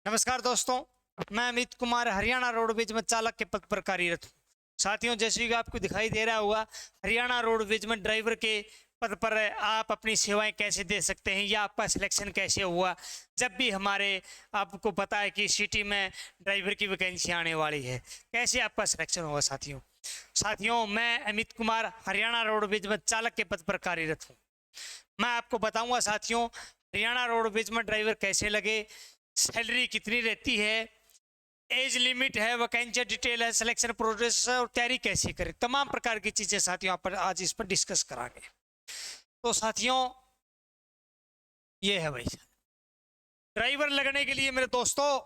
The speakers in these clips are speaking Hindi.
नमस्कार दोस्तों, मैं अमित कुमार हरियाणा रोडवेज में चालक के पद पर कार्यरत हूँ। साथियों, जैसे कि आपको दिखाई दे रहा होगा, हरियाणा रोडवेज में ड्राइवर के पद पर आप अपनी सेवाएं कैसे दे सकते हैं या आपका सिलेक्शन कैसे हुआ। जब भी हमारे आपको पता है कि सिटी में ड्राइवर की वैकेंसी आने वाली है, कैसे आपका सिलेक्शन होगा। साथियों, मैं अमित कुमार हरियाणा रोडवेज में चालक के पद पर कार्यरत हूँ। मैं आपको बताऊंगा साथियों, हरियाणा रोडवेज में ड्राइवर कैसे लगे, सैलरी कितनी रहती है, एज लिमिट है, वैकेंसी डिटेल है, सिलेक्शन प्रोसेस और तैयारी कैसे करें, तमाम प्रकार की चीजें साथियों आप पर आज इस पर डिस्कस करांगे। तो साथियों, ये है भाई ड्राइवर लगने के लिए मेरे दोस्तों,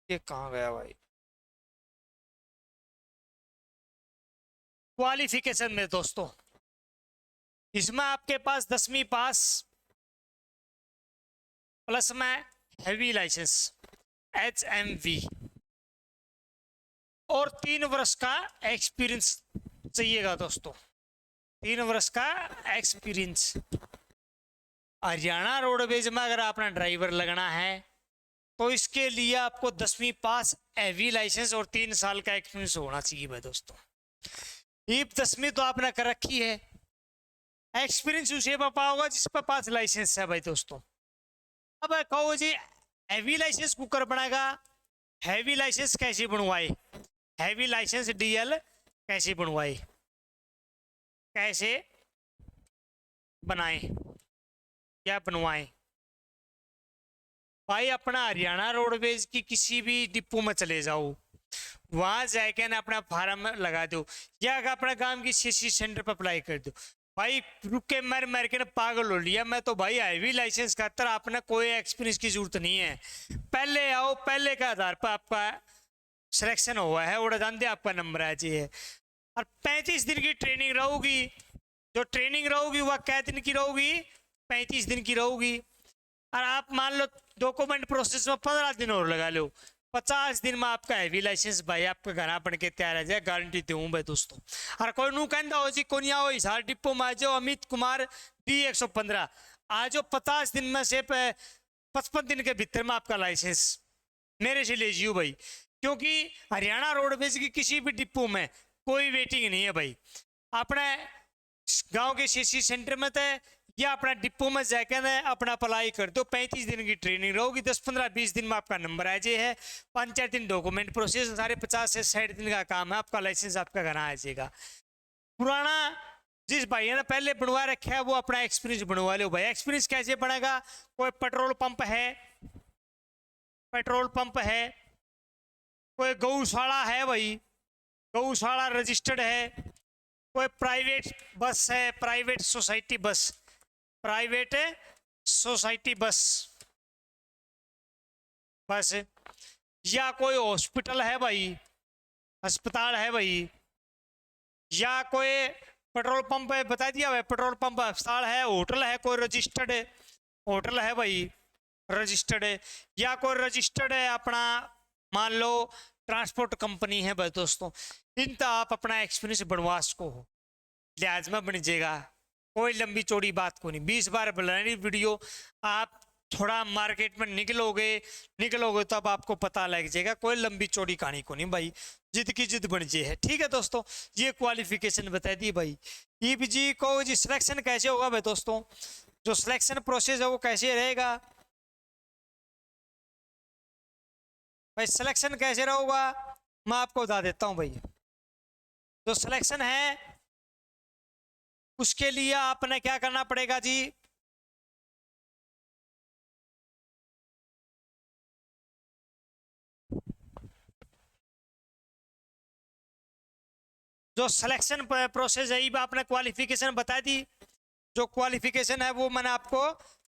ये कहाँ गया भाई, क्वालिफिकेशन में दोस्तों, इसमें आपके पास 10वीं पास प्लस में हैवी लाइसेंस HMV और 3 वर्ष का एक्सपीरियंस चाहिएगा दोस्तों। 3 वर्ष का एक्सपीरियंस हरियाणा रोडवेज में अगर आपने ड्राइवर लगना है तो इसके लिए आपको 10वीं पास हैवी लाइसेंस और 3 साल का एक्सपीरियंस होना चाहिए भाई दोस्तों। ये 10वीं तो आपने कर रखी है, एक्सपीरियंस उसे पापा होगा जिस पर पास लाइसेंस है भाई दोस्तों। अब कहो जी हैवी लाइसेंस कुकर बनेगा, हैवी लाइसेंस कैसे बनवाए, हैवी लाइसेंस DL कैसे बनवाए, कैसे बनाए या बनवाए भाई। अपना हरियाणा रोडवेज की किसी भी डिपो में चले जाओ, वहां जाके ना अपना फार्म लगा दो या अपना काम की CC सेंटर पर अप्लाई कर दो भाई। रुक के मर के ना पागल हो लिया मैं तो भाई। हैवी लाइसेंस खातर आपने कोई एक्सपीरियंस की जरूरत नहीं है, पहले आओ, पहले का आधार पर आपका सिलेक्शन हुआ है और जानते आपका नंबर आ जाए। और 35 दिन की ट्रेनिंग रहोगी, जो ट्रेनिंग रहोगी वह क्या दिन की रहोगी, 35 दिन की रहोगी। और आप मान लो डॉक्यूमेंट प्रोसेस में 15 दिन और लगा लो, 50 दिन में आपका हैवी लाइसेंस भाई आपके घर बन के तैयार आ जाए, गारंटी दूँ भाई दोस्तों। और कोई नू कहता हो जी कोई आओ हिसार डिपो में आ जाओ, अमित कुमार D115 आ जाओ, 50 दिन में से 55 दिन के भीतर में आपका लाइसेंस मेरे से ले जियो भाई। क्योंकि हरियाणा रोडवेज की किसी भी डिपो में कोई वेटिंग नहीं है भाई। अपने गांव के CC सेंटर में तो या अपना डिपो में जाकर अपना अप्लाई कर दो, 35 दिन की ट्रेनिंग रहोगी, 10-15-20 दिन में आपका नंबर आ जाए है, 5-4 दिन डॉक्यूमेंट प्रोसेस, सारे 50 से 60 दिन का काम है, आपका लाइसेंस आपका घर आ जाएगा। पुराना जिस भाई ने पहले बनवा रखा है वो अपना एक्सपीरियंस बनवा लो भाई। एक्सपीरियंस कैसे बनेगा, कोई पेट्रोल पंप है, पेट्रोल पंप है, कोई गौशाला है भाई, गौशाला रजिस्टर्ड है, कोई प्राइवेट बस है, प्राइवेट सोसाइटी बस, प्राइवेट सोसाइटी बस बस, या कोई हॉस्पिटल है भाई, अस्पताल है भाई, या कोई पेट्रोल पंप है, बता दिया भाई, पेट्रोल पंप अस्पताल है, होटल है, कोई रजिस्टर्ड होटल है भाई, रजिस्टर्ड है, या कोई रजिस्टर्ड है अपना मान लो ट्रांसपोर्ट कंपनी है भाई दोस्तों। इन तो आप अपना एक्सपीरियंस बनवा सको हो, लिहाज में बन जाएगा, कोई लंबी चौड़ी बात को नहीं। 20 बार बनानी वीडियो, आप थोड़ा मार्केट में निकलोगे तब आपको पता लग जाएगा, कोई लंबी चौड़ी कहानी को नहीं भाई, जिद की जिद बन जाए है। ठीक है दोस्तों, ये क्वालिफिकेशन बता दी भाई। जी को जी सिलेक्शन कैसे होगा भाई दोस्तों, जो सिलेक्शन प्रोसेस है वो कैसे रहेगा भाई। सिलेक्शन कैसे रहेगा मैं आपको बता देता हूँ भाई। जो सिलेक्शन है उसके लिए आपने क्या करना पड़ेगा जी, जो सिलेक्शन प्रोसेस है, आपने क्वालिफिकेशन बता दी। जो क्वालिफिकेशन है वो मैंने आपको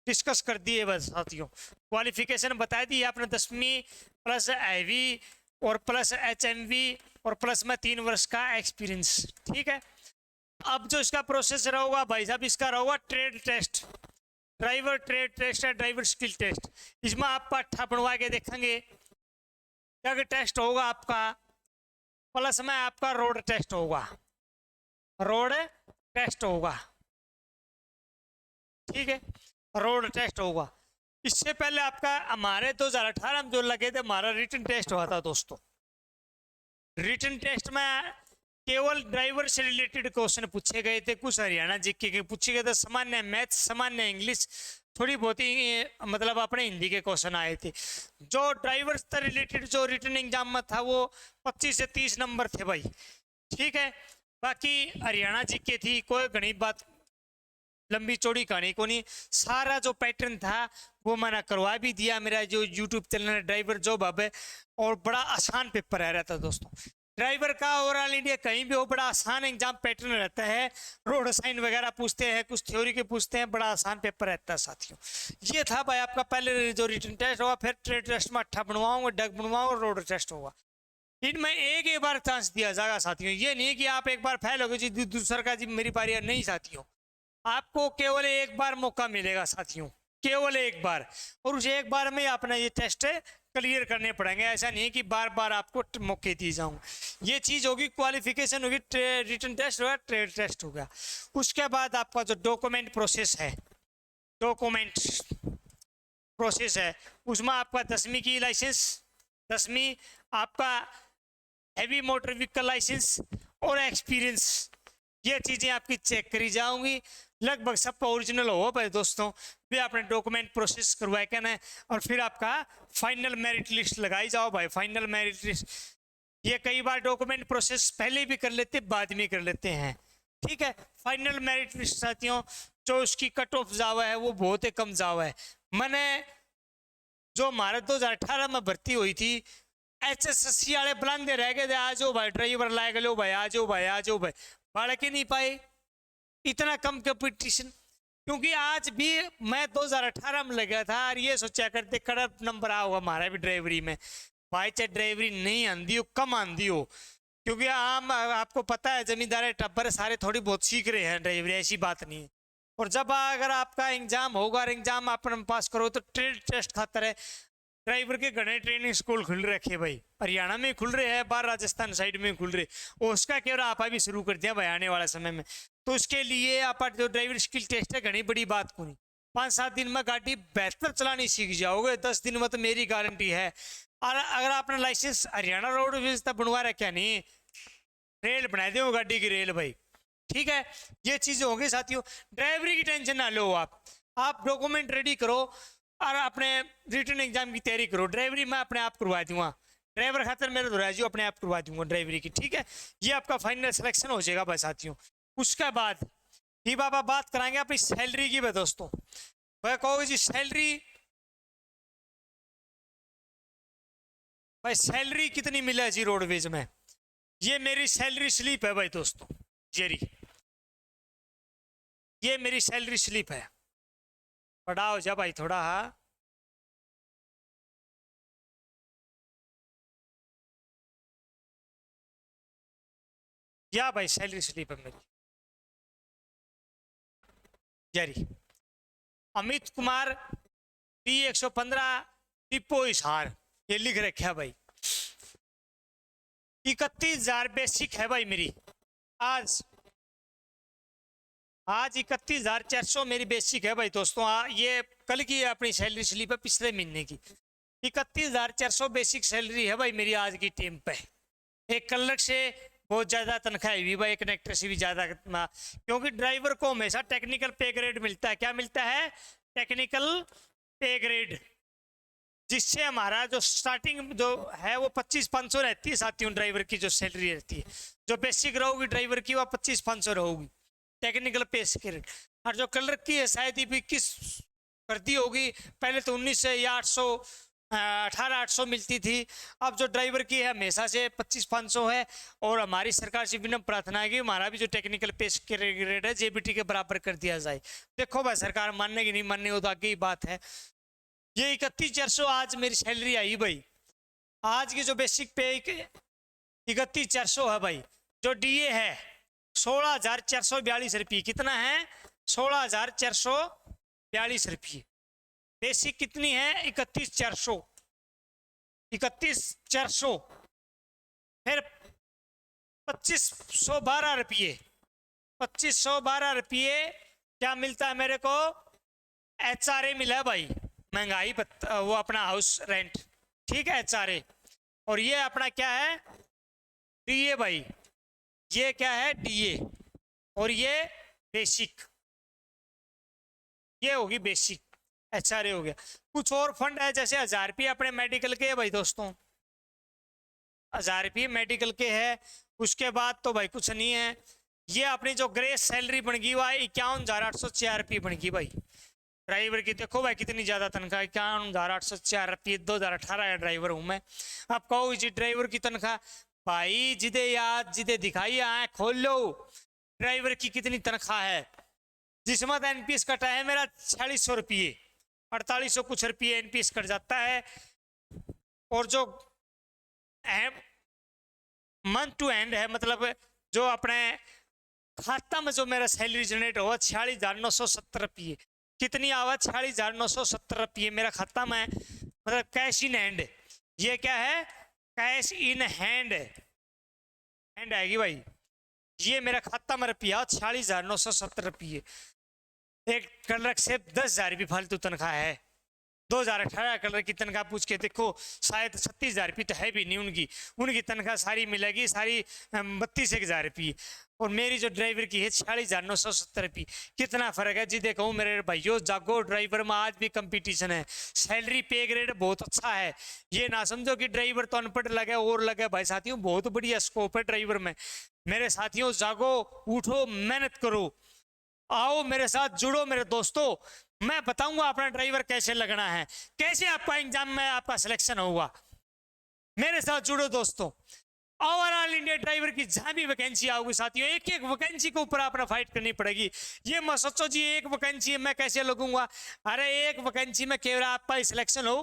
डिस्कस कर दी है बस साथियों। क्वालिफिकेशन बता दी आपने, 10वीं प्लस हैवी और प्लस HMV और प्लस में 3 वर्ष का एक्सपीरियंस। ठीक है, अब जो इसका प्रोसेस रहेगा भाई साहब, इसका रहेगा trade test, driver trade test है, ड्राइवर स्किल टेस्ट। इसमें आप पाठा बनवा के देखेंगे क्या टेस्ट होगा आपका, प्लस में आपका रोड टेस्ट होगा, रोड टेस्ट होगा। ठीक है, रोड टेस्ट होगा। इससे पहले आपका हमारे 2018 में जो लगे थे, हमारा रिटन टेस्ट हुआ था दोस्तों। रिटन टेस्ट में केवल ड्राइवर से रिलेटेड क्वेश्चन पूछे गए थे, कुछ हरियाणा जीके के पूछे गए थे, सामान्य मैथ, सामान्य इंग्लिश, थोड़ी बहुत ही मतलब अपने हिंदी के क्वेश्चन आए थे। जो ड्राइवर से रिलेटेड जो रिटन एग्जाम में था वो 25 से 30 नंबर थे भाई, ठीक है। बाकी हरियाणा जीके थी, कोई घनी बात लंबी चौड़ी कहानी को नहीं, सारा जो पैटर्न था वो मैंने करवा भी दिया, मेरा जो YouTube channel driver job hub है। और बड़ा आसान पेपर रह रहा था दोस्तों, ड्राइवर का ओवरऑल इंडिया कहीं भी हो, बड़ा आसान एग्जाम पैटर्न रहता है। रोड साइन वगैरह पूछते हैं, कुछ थ्योरी के पूछते हैं, बड़ा आसान पेपर रहता है साथियों। ये था भाई आपका पहले जो रिटन टेस्ट होगा, फिर ट्रेड टेस्ट में 8 बनवाऊंगा, डग बनवाऊंगा, रोड टेस्ट होगा। इनमें एक एक बार चांस दिया जाएगा साथियों, ये नहीं कि आप एक बार फेल हो गए जी दूसरा का जी मेरी बारी है, नहीं साथियों, आपको केवल एक बार मौका मिलेगा साथियों, केवल एक बार। और उस एक बार में अपना ये टेस्ट क्लियर करने पड़ेंगे, ऐसा नहीं कि बार बार आपको मौके दिए जाऊंगे। ये चीज होगी, क्वालिफिकेशन होगी, रिटन टेस्ट होगा, ट्रेड टेस्ट होगा। उसके बाद आपका जो डॉक्यूमेंट प्रोसेस है, डॉक्यूमेंट प्रोसेस है, उसमें आपका 10वीं की लाइसेंस, 10वीं आपका हैवी मोटर व्हीकल लाइसेंस और एक्सपीरियंस, ये चीजें आपकी चेक करी जाऊंगी। लगभग सब ओरिजिनल हो भाई दोस्तों, भी आपने डॉक्यूमेंट प्रोसेस करवाए क्या है, और फिर आपका फाइनल मेरिट लिस्ट लगाई जाओ भाई, फाइनल मेरिट लिस्ट। ये कई बार डॉक्यूमेंट प्रोसेस पहले भी कर लेते, बाद में कर लेते हैं, ठीक है। फाइनल मेरिट लिस्ट साथियों, जो उसकी कट ऑफ जावा है वो बहुत ही कम जावा है। मैंने जो हमारे 2018 में भर्ती हुई थी, HSSC वाले बुलाते रह गए थे, आ जाओ भाई ड्राइवर लाए लो भाई, आ जाओ भाई, आ जाओ भाई, बढ़ के नहीं पाए, इतना कम कंपटीशन। क्योंकि आज भी मैं 2018 में लगा था और ये सोचा करते कड़क नंबर आ होगा हमारा भी ड्राइवरी में, भाई चाहे ड्राइवरी नहीं आंदी हो, कम आंदी हो, क्योंकि आम आपको पता है जमींदार टब्बर सारे थोड़ी बहुत सीख रहे हैं ड्राइवरी, ऐसी बात नहीं है। और जब अगर आपका एग्जाम होगा और एग्जाम आप पास करो तो ट्रेड टेस्ट खातर है, ड्राइवर के घने ट्रेनिंग स्कूल खुल रखे भाई, हरियाणा में खुल रहे हैं, बाहर राजस्थान साइड में खुल रहे, और उसका केवल आप भी शुरू कर दिया भाई आने वाले समय में। तो उसके लिए आप जो ड्राइवर स्किल टेस्ट है, घनी बड़ी बात को नहीं, 5-7 दिन में गाड़ी बेहतर चलानी सीख जाओगे, 10 दिन में तो मेरी गारंटी है। और अगर आपने लाइसेंस हरियाणा रोडवेज तक बनवा रखा नहीं, रेल बना दो गाड़ी की रेल भाई, ठीक है। ये चीजें होंगी साथियों, ड्राइवरी की टेंशन ना लो, आप डॉक्यूमेंट रेडी करो और अपने रिटर्न एग्जाम की तैयारी करो। ड्राइवरी मैं अपने आप करवा दूंगा, ड्राइवर खातर मेरे दोराजी अपने आप करवा दूंगा ड्राइवरी की, ठीक है। ये आपका फाइनल सिलेक्शन हो जाएगा भाई साथियों। उसके बाद ही बाबा बात कराएंगे अपनी सैलरी की भाई दोस्तों। वह कहोगे जी सैलरी, भाई सैलरी कितनी मिले जी रोडवेज में, ये मेरी सैलरी स्लिप है भाई दोस्तों, ये मेरी सैलरी स्लिप है। बड़ा हो जा भाई थोड़ा, हाँ या भाई सैलरी स्लिप है मेरी जारी। अमित कुमार P115 डिपो हिसार, ये लिख रखा भाई। 31,000 बेसिक है भाई मेरी, आज 31,400 मेरी बेसिक है भाई दोस्तों। ये कल की अपनी सैलरी स्लिप है, पिछले महीने की। 31,400 बेसिक सैलरी है भाई मेरी आज की टीम पे। एक क्लर्क से बहुत ज़्यादा तनख्वाह भी भाई, कनेक्टर से भी ज़्यादा, क्योंकि ड्राइवर को हमेशा टेक्निकल पे ग्रेड मिलता है। क्या मिलता है? टेक्निकल पे ग्रेड, जिससे हमारा जो स्टार्टिंग जो है वो 25,500 रहती है साथियों। ड्राइवर की जो सैलरी रहती है, जो बेसिक रहोगी ड्राइवर की, वो 25,500 रहोगी टेक्निकल पे ग्रेड। और जो क्लर्क की है शायद ही 21 कर दी होगी, पहले तो 19 या 800 18,800 मिलती थी। अब जो ड्राइवर की है हमेशा से 25,500 है। और हमारी सरकार से विनम्र प्रार्थना है कि हमारा भी जो टेक्निकल पे ग्रेड है JBT के बराबर कर दिया जाए। देखो भाई सरकार मानने की नहीं मानने वो तो आगे ही बात है। ये 31,400 आज मेरी सैलरी आई भाई। आज की जो बेसिक पे 31,400 है भाई। जो DA है 16,442 रुपये। कितना है? 16,442 रुपये। बेसिक कितनी है? 31,400। 31,400 फिर 2,512 रुपये। 2,512 रुपये क्या मिलता है मेरे को? HRA मिला है भाई, महंगाई वो अपना हाउस रेंट, ठीक है HRA। और ये अपना क्या है DA भाई, ये क्या है DA, और ये बेसिक, ये होगी बेसिक, HRA हो गया। कुछ और फंड है जैसे 1000 रुपये अपने मेडिकल के है भाई दोस्तों, 1000 रुपये मेडिकल के है। उसके बाद तो भाई कुछ नहीं है। ये अपनी जो ग्रेस सैलरी बन गई वह 51,804 रुपये बन गई भाई। ड्राइवर की देखो भाई कितनी ज्यादा तनख्वाह, 51,804 रुपये, 2018 का ड्राइवर हूं मैं। अब कहो जी ड्राइवर की तनख्वाह, भाई जिदे याद जिदे दिखाई आए खोल लो, ड्राइवर की कितनी तनख्वाह है। जिसमें NPS कटा है मेरा 4600 रुपये, 4800 कुछ रुपये NPS कट जाता है। और जो मंथ टू एंड है, मतलब जो अपने खाता में जो मेरा सैलरी जनरेट हुआ 46,970 रुपये, कितनी आवाज 46,970 रुपये मेरा खाता में, मतलब कैश इन हैंड। ये क्या है, कैश इन हैंड, हैंड आएगी भाई। ये मेरा खाता में रुपया 46,970 रुपये। एक क्लर्क से 10,000 भी फालतू तनख्वाह है। 2018 क्लर्क की तनख्वाह पूछ के देखो, शायद 36,000 रुपये तो है भी नहीं उनकी। उनकी तनख्वाह सारी मिलेगी सारी 32,000 रुपये, और मेरी जो ड्राइवर की है 46,970 रुपये। कितना फर्क है जी। देखो मेरे भाइयों, जागो, ड्राइवर में आज भी कंपटीशन है। सैलरी पे ग्रेड बहुत अच्छा है। ये ना समझो कि ड्राइवर तो अनपढ़ लगे और लगे, भाई साथियों बहुत बढ़िया स्कोप है ड्राइवर में। मेरे साथियों जागो, उठो, मेहनत करो, आओ मेरे साथ जुड़ो मेरे दोस्तों। मैं बताऊंगा अपना ड्राइवर कैसे लगना है, कैसे आपका एग्जाम में आपका सिलेक्शन होगा। मेरे साथ जुड़ो दोस्तों। ओवरऑल इंडिया ड्राइवर की जहां भी वैकेंसी आओगी साथियों, एक एक वैकेंसी के ऊपर अपना फाइट करनी पड़ेगी। ये मत सोचो जी एक वैकेंसी है मैं कैसे लगूंगा। अरे एक वैकेंसी में केवल आपका ही सिलेक्शन हो,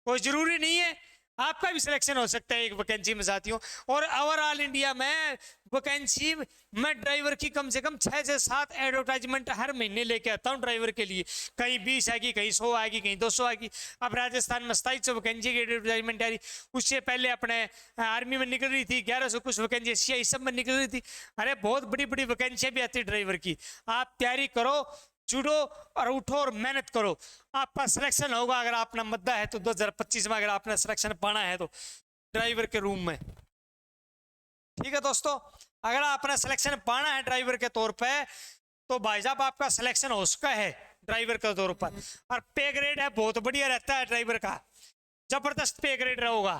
कोई जरूरी नहीं है, आपका भी सिलेक्शन हो सकता है एक वैकेंसी में साथियों। और ओवरऑल इंडिया में वैकेंसी में ड्राइवर की कम से कम 6 से 7 एडवर्टाइजमेंट हर महीने लेके आता हूँ ड्राइवर के लिए। कहीं 20 आएगी, कहीं 100 आएगी, कहीं 200 आएगी। अब राजस्थान में 2700 वैकेंसी की एडवर्टाइजमेंट आ रही। उससे पहले अपने आर्मी में निकल रही थी 1100 कुछ वैकेंसी, CI सब में निकल रही थी। अरे बहुत बड़ी बड़ी वैकेंसियां भी आती है ड्राइवर की। आप तैयारी करो, जुड़ो और उठो और मेहनत करो, आपका सिलेक्शन होगा। अगर आपने मद्दा है तो 2025 में अगर आपने सिलेक्शन पाना है तो ड्राइवर के रूम में, ठीक है दोस्तों। अगर आपने सिलेक्शन पाना है ड्राइवर के तौर पे तो भाई साहब आपका सिलेक्शन हो सका है ड्राइवर के तौर पर। और पे ग्रेड है बहुत बढ़िया रहता है ड्राइवर का, जबरदस्त पे ग्रेड रहेगा।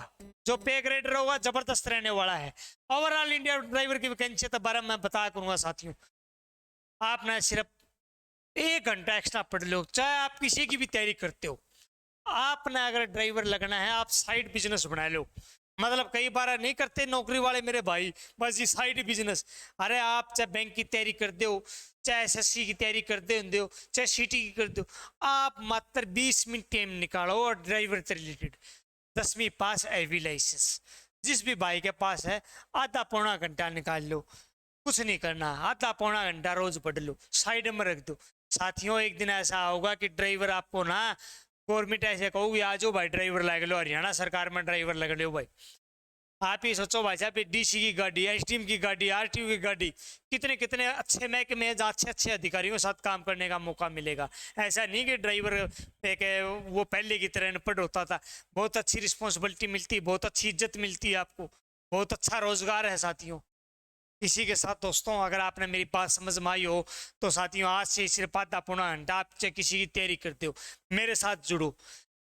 जो पे ग्रेड रहेगा जबरदस्त रहने वाला है। ओवरऑल इंडिया ड्राइवर की वैकेंसी तो बारे में मैं बता करूंगा साथियों। आपने सिर्फ 1 घंटा एक्स्ट्रा पढ़ लो, चाहे आप किसी की भी तैयारी करते हो। आपने अगर ड्राइवर लगना है आप साइड बिजनेस बना लो। मतलब कई बार नहीं करते नौकरी वाले मेरे भाई, बस ये साइड बिजनेस। अरे आप चाहे बैंक की तैयारी करते हो, चाहे SSC की तैयारी करते हो, चाहे CT की करते हो, आप मात्र 20 मिनट टाइम निकालो और ड्राइवर से रिलेटेड 10वीं पास AV लाइसेंस जिस भी भाई के पास है आधा पौना घंटा निकाल लो। कुछ नहीं करना, आधा पौना घंटा रोज पढ़ लो, साइड में रख दो। साथियों एक दिन ऐसा होगा कि ड्राइवर आपको ना गवर्नमेंट ऐसे कहोगे आ जाओ भाई ड्राइवर लग लो, हरियाणा सरकार में ड्राइवर लग लो भाई। आप ही सोचो भाई साहब, DC की गाड़ी, SDM की गाड़ी, RTO की गाड़ी, कितने कितने अच्छे महकमे में अच्छे अच्छे अधिकारियों के साथ काम करने का मौका मिलेगा। ऐसा नहीं कि ड्राइवर एक वो पहले की तरह अनपढ़ होता था। बहुत अच्छी रिस्पॉन्सिबिलिटी मिलती, बहुत अच्छी इज्जत मिलती है आपको, बहुत अच्छा रोजगार है साथियों। इसी के साथ दोस्तों अगर आपने मेरी बात समझ में आई हो तो साथियों आज से सिर्फ आधा पौना घंटा आप चाहे किसी की तैयारी करते हो मेरे साथ जुड़ो।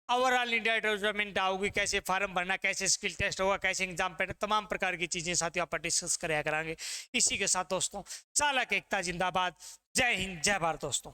ओवरऑल इंडिया डेवलपमेंट आओगी, कैसे फार्म भरना, कैसे स्किल टेस्ट होगा, कैसे एग्जाम पैटर्न, तमाम प्रकार की चीजें साथियों आप डिस्कस कराया करांगे। इसी के साथ दोस्तों चालक एकता जिंदाबाद। जय हिंद, जय भारत दोस्तों।